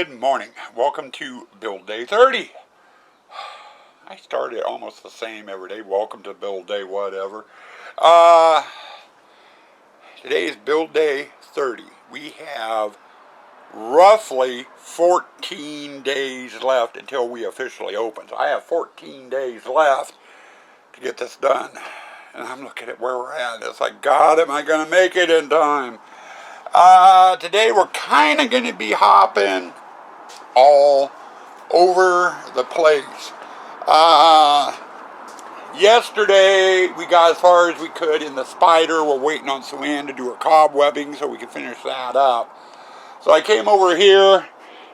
Good morning. Welcome to build day 30. I started almost the same every day. Welcome to build day whatever. Today is build day 30. We have roughly 14 days left until we officially open. So I have 14 days left to get this done. And I'm looking at where we're at. It's like, God, am I going to make it in time? Today we're kind of going to be hopping all over the place. Yesterday we got as far as we could in the spider. We're waiting on Sue-Ann to do her cobwebbing so we can finish that up. So I came over here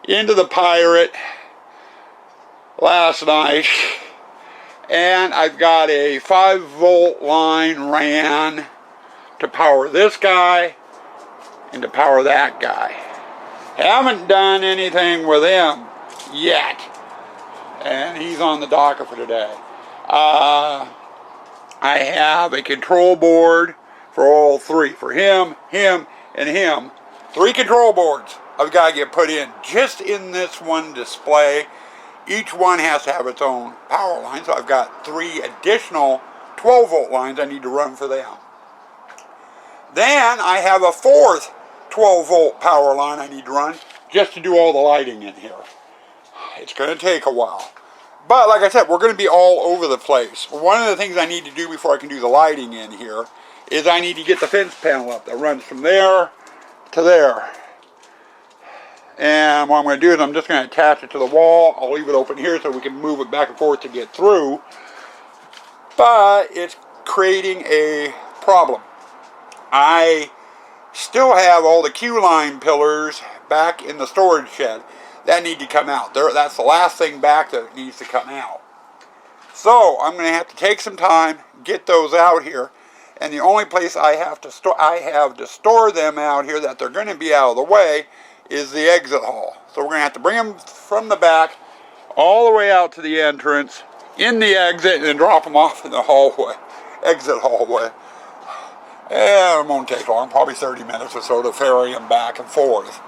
into the Pirate last night, and I've got a 5-volt line ran to power this guy and to power that guy. Haven't done anything with him yet, and he's on the docket for today. I have a control board for all three, for him, him, and him. 3 control boards I've got to get put in just in this one display. Each one has to have its own power line, so I've got 3 additional 12-volt lines I need to run for them. Then I have a 4th 12-volt power line I need to run just to do all the lighting in here. It's going to take a while. But like I said, we're going to be all over the place. One of the things I need to do before I can do the lighting in here is I need to get the fence panel up that runs from there to there. And what I'm going to do is I'm just going to attach it to the wall. I'll leave it open here so we can move it back and forth to get through. But it's creating a problem. I still have all the Q-line pillars back in the storage shed that need to come out. That's the last thing back that needs to come out. So I'm going to have to take some time, get those out here, and the only place I have to store them out here that they're going to be out of the way is the exit hall. So we're going to have to bring them from the back all the way out to the entrance, in the exit, and then drop them off in the hallway, exit hallway. And it won't take long, probably 30 minutes or so to ferry them back and forth.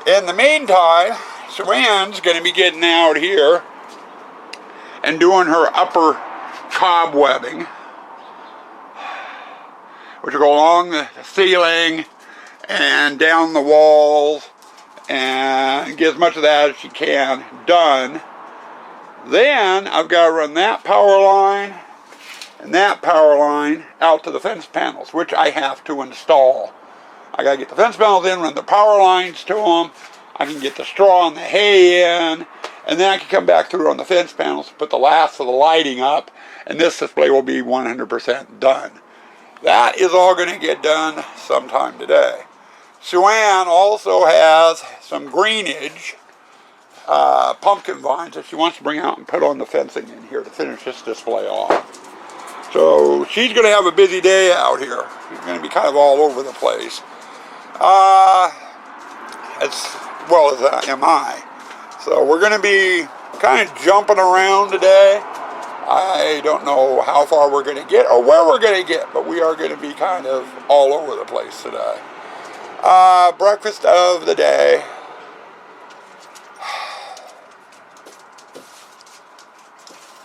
In the meantime, Sue-Ann's going to be getting out here and doing her upper cobwebbing, which will go along the ceiling and down the walls and get as much of that as she can done. Then I've got to run that power line and that power line out to the fence panels, which I have to install. I got to get the fence panels in, run the power lines to them. I can get the straw and the hay in, and then I can come back through on the fence panels, put the last of the lighting up, and this display will be 100% done. That is all going to get done sometime today. Sue-Ann also has some greenage pumpkin vines that she wants to bring out and put on the fencing in here to finish this display off. So she's going to have a busy day out here. She's going to be kind of all over the place. As well as am I. So we're going to be kind of jumping around today. I don't know how far we're going to get or where we're going to get, but we are going to be kind of all over the place today. Breakfast of the day.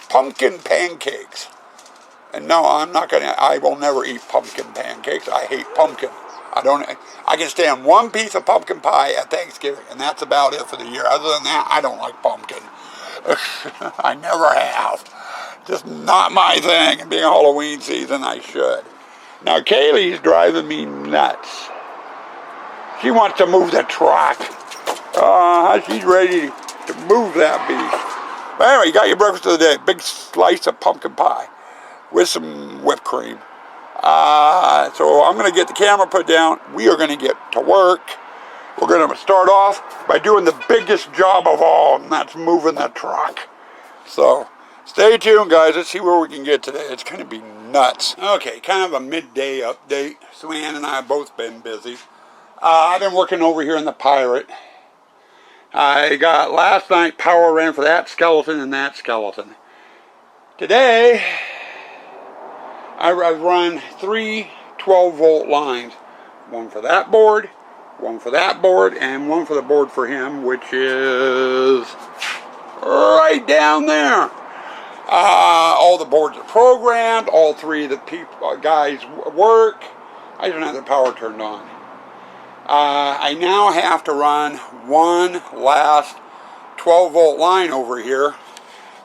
Pumpkin pancakes. And no, I will never eat pumpkin pancakes. I hate pumpkin. I can stand one piece of pumpkin pie at Thanksgiving, and that's about it for the year. Other than that, I don't like pumpkin. I never have. Just not my thing. And being Halloween season, I should. Now, Kaylee's driving me nuts. She wants to move the truck. She's ready to move that beast. But anyway, you got your breakfast of the day. Big slice of pumpkin pie with some whipped cream. So I'm going to get the camera put down. We are going to get to work. We're going to start off by doing the biggest job of all, and that's moving the truck. So stay tuned, guys. Let's see where we can get today. It's going to be nuts. Okay, kind of a midday update. Sue-Ann and I have both been busy. I've been working over here in the Pirate. I got last night power ran for that skeleton and that skeleton. Today, I've run 3 12-volt lines. One for that board, One for that board and one for the board for him, which is right down there. All the boards are programmed. All three of the guys work. I don't have the power turned on. I now have to run one last 12-volt line over here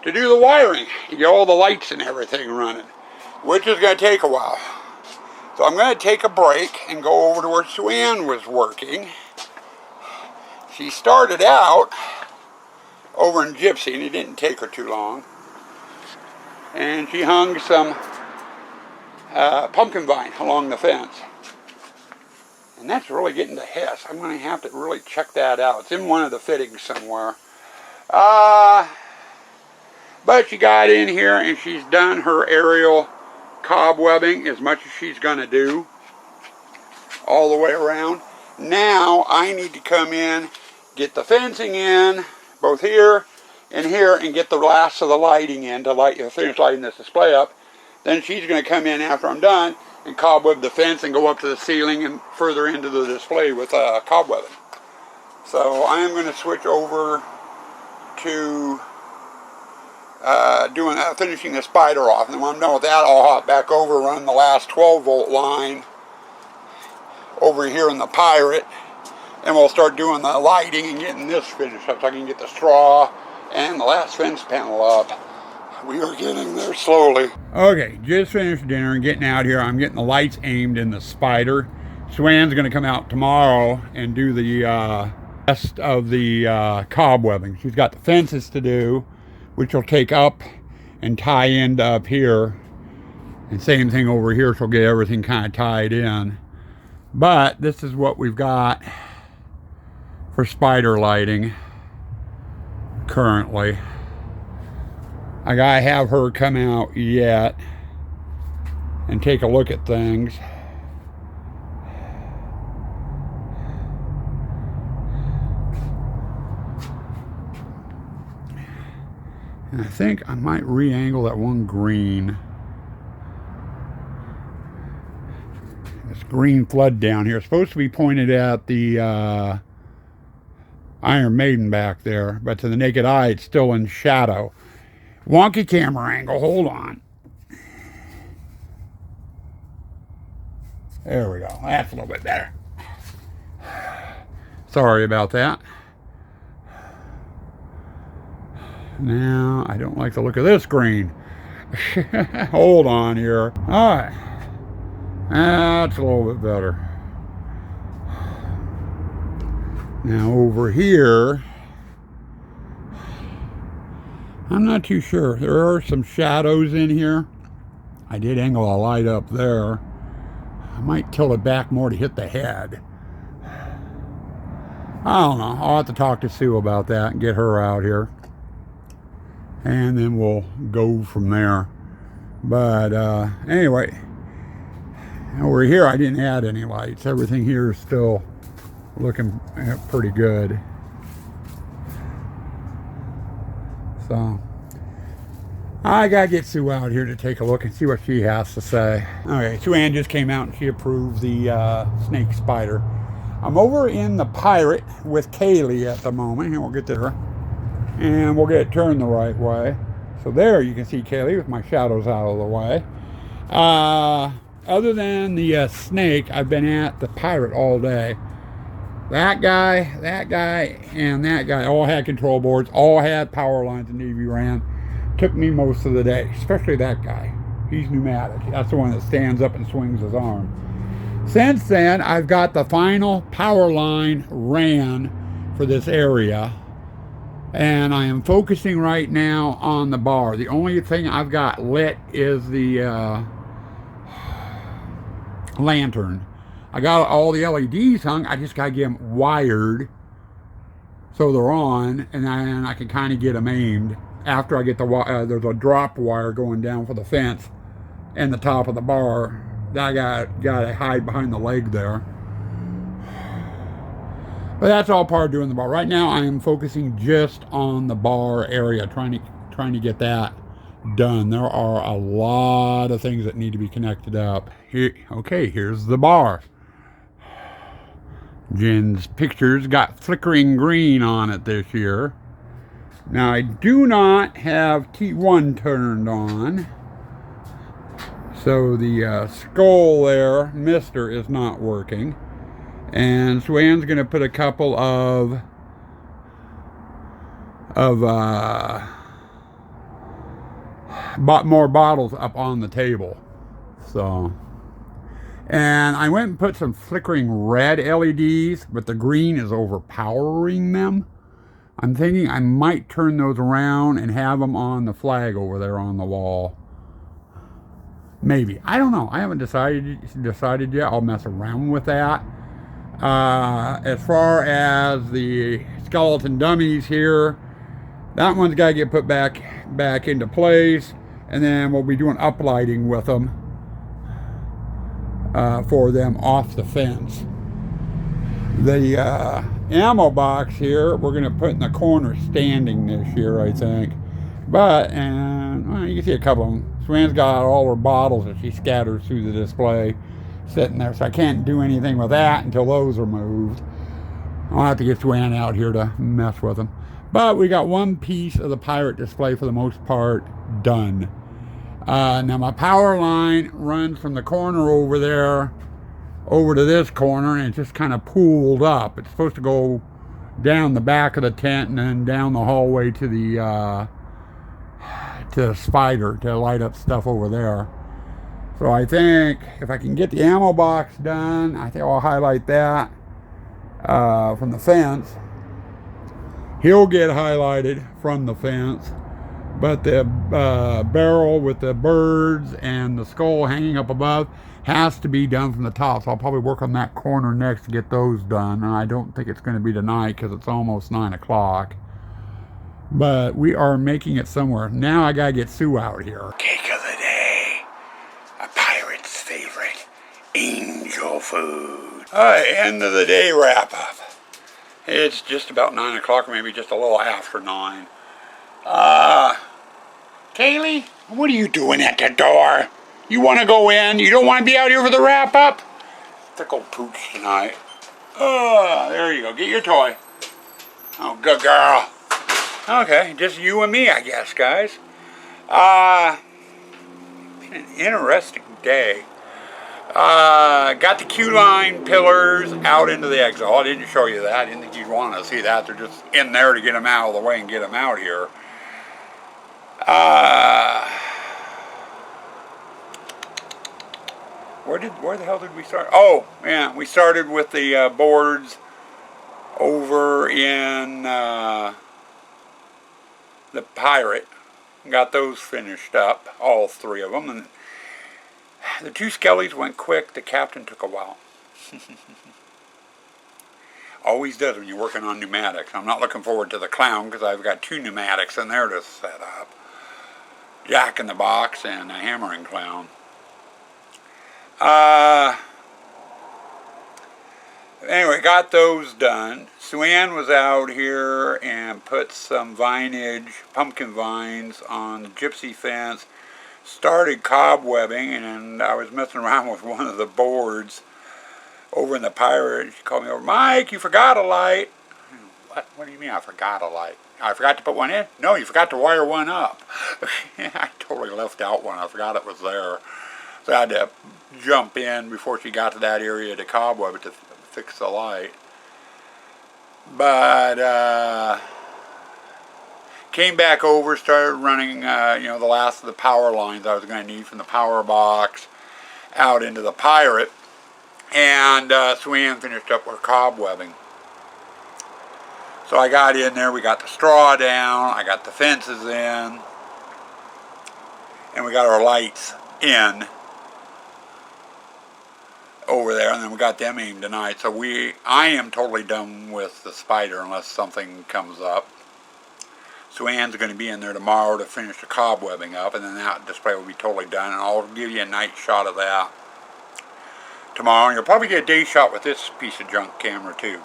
to do the wiring. You get all the lights and everything running, which is going to take a while. So I'm going to take a break and go over to where Sue Ann was working. She started out over in Gypsy, and it didn't take her too long. And she hung some pumpkin vine along the fence. And that's really getting to hiss. I'm going to have to really check that out. It's in one of the fittings somewhere. But she got in here and she's done her aerial cobwebbing as much as she's going to do all the way around. Now I need to come in, get the fencing in, both here and here, and get the last of the lighting in to finish lighting this display up. Then she's going to come in after I'm done and cobweb the fence and go up to the ceiling and further into the display with cobwebbing. So I am going to switch over to finishing the spider off, and when I'm done with that, I'll hop back over, run the last 12-volt line over here in the Pirate, and we'll start doing the lighting and getting this finished up so I can get the straw and the last fence panel up. We are getting there slowly. Okay, just finished dinner and getting out here. I'm getting the lights aimed in the spider. Sue Ann's going to come out tomorrow and do the rest of the cobwebbing. She's got the fences to do, which will take up and tie end up here. And same thing over here, she'll get everything kind of tied in. But this is what we've got for spider lighting currently. I gotta have her come out yet and take a look at things. And I think I might re-angle that one green. This green flood down here is supposed to be pointed at the Iron Maiden back there, but to the naked eye it's still in shadow. Wonky camera angle, hold on. There we go, that's a little bit better. Sorry about that. Now, I don't like the look of this green. Hold on here. All right. That's a little bit better. Now over here, I'm not too sure. There are some shadows in here. I did angle a light up there. I might tilt it back more to hit the head. I don't know. I'll have to talk to Sue about that and get her out here. And then we'll go from there. But anyway, over here I didn't add any lights. Everything here is still looking pretty good. So I gotta get Sue out here to take a look and see what she has to say. Okay, Sue Ann just came out and she approved the snake spider. I'm over in the Pirate with Kaylee at the moment, and we'll get to her. And we'll get it turned the right way. So there you can see Kaylee with my shadows out of the way. Other than the snake, I've been at the Pirate all day. That guy, and that guy all had control boards, all had power lines and EV ran. Took me most of the day, especially that guy. He's pneumatic. That's the one that stands up and swings his arm. Since then, I've got the final power line ran for this area. And I am focusing right now on the bar. The only thing I've got lit is the lantern. I got all the LEDs hung. I just got to get them wired so they're on, and then I can kind of get them aimed. After I get the there's a drop wire going down for the fence and the top of the bar that I got to hide behind the leg there. But that's all part of doing the bar. Right now I am focusing just on the bar area, trying to get that done. There are a lot of things that need to be connected up. Here, okay, here's the bar. Jen's pictures got flickering green on it this year. Now I do not have T1 turned on, so the skull there, Mister, is not working. And Swan's going to put a couple of more bottles up on the table. So, and I went and put some flickering red LEDs, but the green is overpowering them. I'm thinking I might turn those around and have them on the flag over there on the wall. Maybe. I don't know. I haven't decided yet. I'll mess around with that. As far as the skeleton dummies here, that one's got to get put back into place, and then we'll be doing uplighting with them for them off the fence. The ammo box here, we're going to put in the corner standing this year, I think. But, and well, you can see a couple of them. Swan's got all her bottles that she scatters through the display sitting there, so I can't do anything with that until those are moved. I'll have to get Swan out here to mess with them. But we got one piece of the pirate display for the most part done. Now my power line runs from the corner over there over to this corner, and it's just kind of pooled up. It's supposed to go down the back of the tent and then down the hallway to the spider to light up stuff over there. So I think if I can get the ammo box done, I think I'll highlight that from the fence. He'll get highlighted from the fence, but the barrel with the birds and the skull hanging up above has to be done from the top. So I'll probably work on that corner next to get those done. And I don't think it's going to be tonight because it's almost 9 o'clock. But we are making it somewhere. Now I gotta get Sue out here. Cake of the day. A pirate's favorite. Angel food. Alright, end of the day wrap up. It's just about 9 o'clock, maybe just a little after 9. Kaylee, what are you doing at the door? You want to go in? You don't want to be out here for the wrap up? Fickle pooch tonight. There you go. Get your toy. Oh, good girl. Okay, just you and me, I guess, guys. Been an interesting day. Got the Q-line pillars out into the exit. I didn't show you that. I didn't think you'd want to see that. They're just in there to get them out of the way and get them out here. Where the hell did we start? Oh, yeah, we started with the boards over in the Pirate. Got those finished up, all 3 of them. And the 2 skellies went quick. The captain took a while. Always does when you're working on pneumatics. I'm not looking forward to the clown because I've got 2 pneumatics in there to set up. Jack in the Box and a hammering clown. Anyway, got those done. Swan was out here and put some vinage, pumpkin vines on the gypsy fence. Started cobwebbing, and I was messing around with one of the boards over in the Pirate. She called me over. Mike, you forgot a light. What do you mean I forgot a light? I forgot to put one in? No, you forgot to wire one up. I totally left out one. I forgot it was there. So I had to jump in before she got to that area to cobweb it to fix the light. But came back over, started running the last of the power lines I was going to need from the power box out into the Pirate. And Swan finished up her cobwebbing. So I got in there, we got the straw down, I got the fences in, and we got our lights in over there, and then we got them aimed tonight. So I am totally done with the spider unless something comes up. Swan's going to be in there tomorrow to finish the cobwebbing up, and then that display will be totally done, and I'll give you a night shot of that tomorrow. And you'll probably get a day shot with this piece of junk camera too.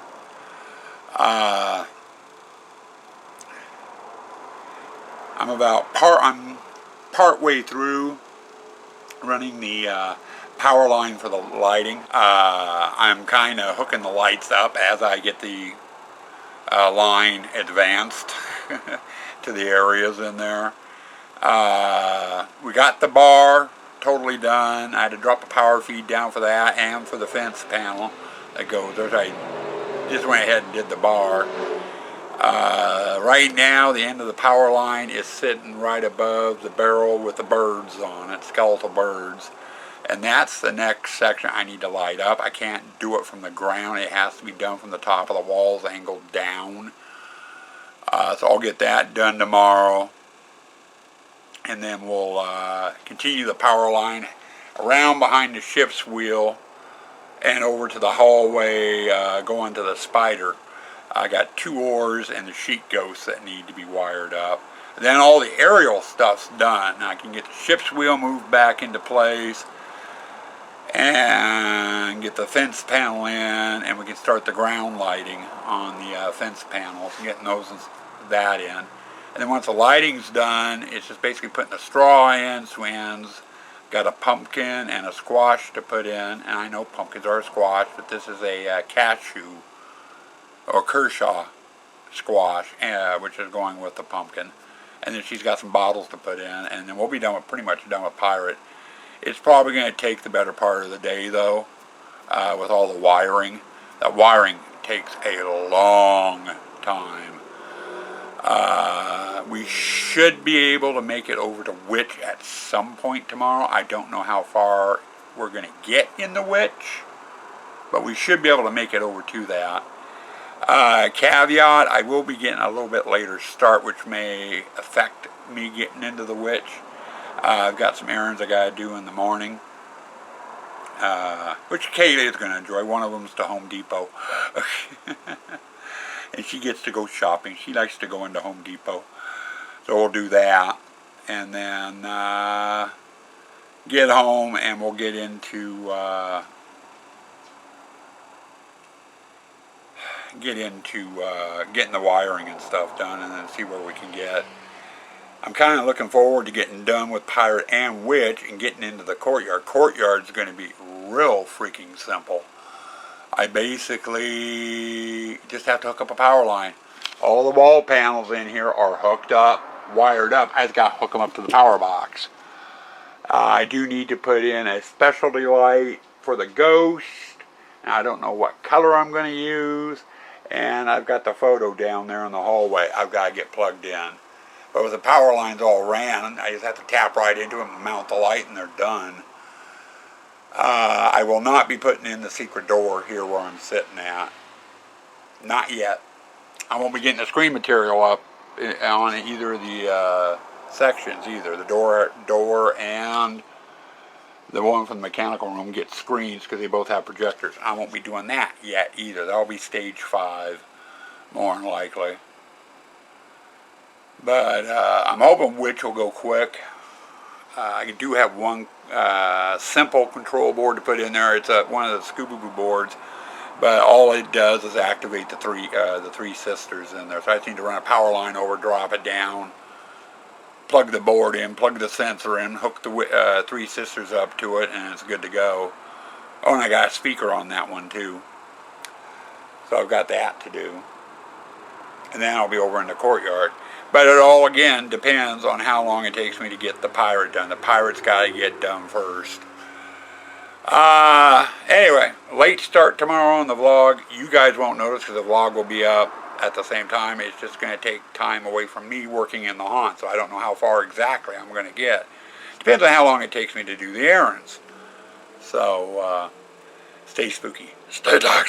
I'm part way through running the power line for the lighting. I'm kind of hooking the lights up as I get the line advanced to the areas in there. We got the bar totally done. I had to drop a power feed down for that and for the fence panel that goes there. I just went ahead and did the bar. Right now, the end of the power line is sitting right above the barrel with the birds on it, skeletal birds. And that's the next section I need to light up. I can't do it from the ground. It has to be done from the top of the walls, angled down. So I'll get that done tomorrow. And then we'll continue the power line around behind the ship's wheel and over to the hallway going to the spider. I got 2 oars and the sheet ghosts that need to be wired up. And then all the aerial stuff's done. I can get the ship's wheel moved back into place and get the fence panel in, and we can start the ground lighting on the fence panels and getting that in. And then once the lighting's done, it's just basically putting the straw in, swans. Got a pumpkin and a squash to put in, and I know pumpkins are a squash, but this is a cashew or Kershaw squash, which is going with the pumpkin. And then she's got some bottles to put in, and then we'll be done with, pretty much done with Pirate. It's probably going to take the better part of the day, though, with all the wiring. That wiring takes a long time. We should be able to make it over to Witch at some point tomorrow. I don't know how far we're going to get in the Witch, but we should be able to make it over to that. Caveat, I will be getting a little bit later start, which may affect me getting into the Witch. I've got some errands I got to do in the morning, which Kaylee is going to enjoy. One of them is to Home Depot. And she gets to go shopping. She likes to go into Home Depot. So we'll do that. And then get home and we'll get into getting the wiring and stuff done, and then see where we can get. I'm kind of looking forward to getting done with Pirate and Witch and getting into the courtyard. Courtyard's going to be real freaking simple. I basically just have to hook up a power line. All the wall panels in here are hooked up, wired up. I just got to hook them up to the power box. I do need to put in a specialty light for the ghost. And I don't know what color I'm going to use. And I've got the photo down there in the hallway I've got to get plugged in. But with the power lines all ran, I just have to tap right into them and mount the light, and they're done. I will not be putting in the secret door here where I'm sitting at. Not yet. I won't be getting the screen material up on either of the sections either. The door and the one from the mechanical room gets screens because they both have projectors. I won't be doing that yet either. That'll be stage 5, more than likely. But I'm hoping Witch will go quick. I do have one simple control board to put in there. It's one of the Scooby-Doo boards, but all it does is activate the three sisters in there. So I just need to run a power line over, drop it down, plug the board in, plug the sensor in, hook the 3 sisters up to it, and it's good to go. Oh, and I got a speaker on that one too. So I've got that to do. And then I'll be over in the courtyard. But it all, again, depends on how long it takes me to get the Pirate done. The Pirate's got to get done first. Anyway, late start tomorrow on the vlog. You guys won't notice because the vlog will be up at the same time. It's just going to take time away from me working in the haunt, so I don't know how far exactly I'm going to get. Depends on how long it takes me to do the errands. So, stay spooky. Stay dark.